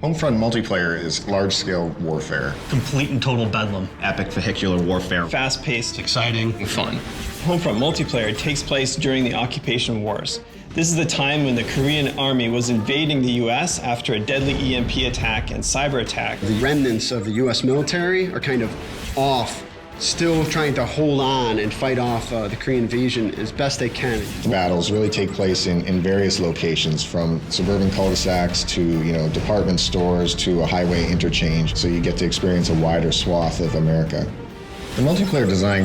Homefront multiplayer is large-scale warfare. Complete and total bedlam. Epic vehicular warfare. Fast-paced. Exciting. Fun. Homefront multiplayer takes place during the occupation wars. This is the time when the Korean army was invading the US after a deadly EMP attack and cyber attack. The remnants of the US military are kind of off, still trying to hold on and fight off the Korean invasion as best they can. The battles really take place in various locations, from suburban cul-de-sacs to department stores to a highway interchange, so you get to experience a wider swath of America. The multiplayer design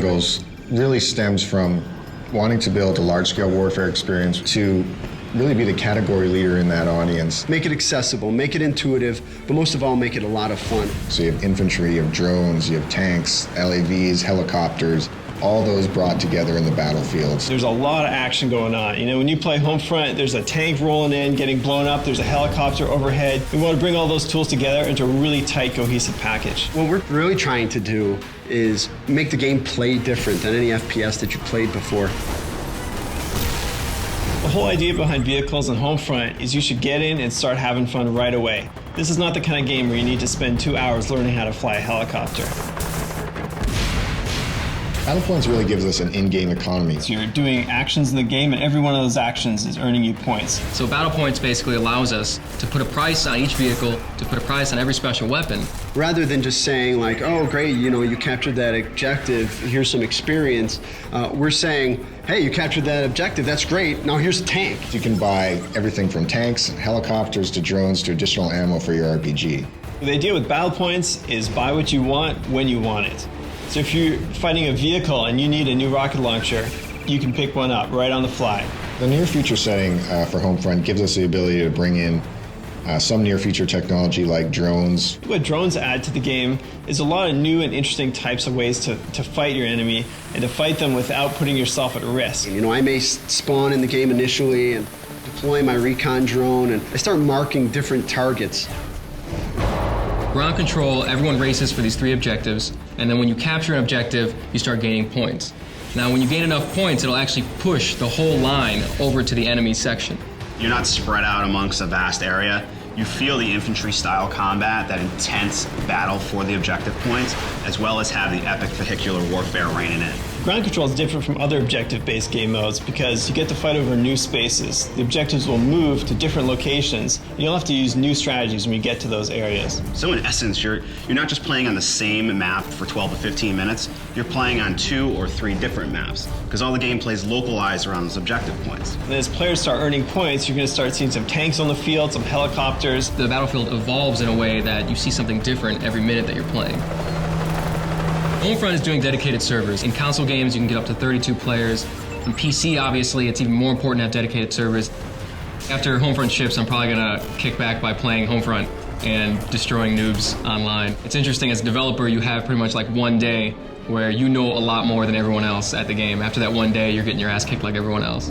really stems from wanting to build a large-scale warfare experience to really be the category leader in that audience. Make it accessible, make it intuitive, but most of all, make it a lot of fun. So you have infantry, you have drones, you have tanks, LAVs, helicopters, all those brought together in the battlefields. There's a lot of action going on. When you play Homefront, there's a tank rolling in, getting blown up, there's a helicopter overhead. We want to bring all those tools together into a really tight, cohesive package. What we're really trying to do is make the game play different than any FPS that you played before. The whole idea behind vehicles and Homefront is you should get in and start having fun right away. This is not the kind of game where you need to spend 2 hours learning how to fly a helicopter. Battlepoints really gives us an in-game economy. So you're doing actions in the game, and every one of those actions is earning you points. So Battle Points basically allows us to put a price on each vehicle, to put a price on every special weapon. Rather than just saying like, oh great, you captured that objective, here's some experience, we're saying, hey, you captured that objective, that's great, now here's a tank. You can buy everything from tanks, helicopters, to drones, to additional ammo for your RPG. The idea with Battle Points is buy what you want when you want it. So if you're fighting a vehicle and you need a new rocket launcher, you can pick one up right on the fly. The near future setting for Homefront gives us the ability to bring in some near future technology like drones. What drones add to the game is a lot of new and interesting types of ways to fight your enemy and to fight them without putting yourself at risk. I may spawn in the game initially and deploy my recon drone, and I start marking different targets. Ground control, everyone races for these 3 objectives, and then when you capture an objective, you start gaining points. Now, when you gain enough points, it'll actually push the whole line over to the enemy section. You're not spread out amongst a vast area. You feel the infantry-style combat, that intense battle for the objective points, as well as have the epic vehicular warfare reigning in. Ground control is different from other objective-based game modes because you get to fight over new spaces. The objectives will move to different locations, and you'll have to use new strategies when you get to those areas. So in essence, you're not just playing on the same map for 12 to 15 minutes, you're playing on 2 or 3 different maps, because all the gameplay is localized around those objective points. And as players start earning points, you're going to start seeing some tanks on the field, some helicopters. The battlefield evolves in a way that you see something different every minute that you're playing. Homefront is doing dedicated servers. In console games, you can get up to 32 players. In PC, obviously, it's even more important to have dedicated servers. After Homefront ships, I'm probably going to kick back by playing Homefront and destroying noobs online. It's interesting, as a developer, you have pretty much like one day where you know a lot more than everyone else at the game. After that one day, you're getting your ass kicked like everyone else.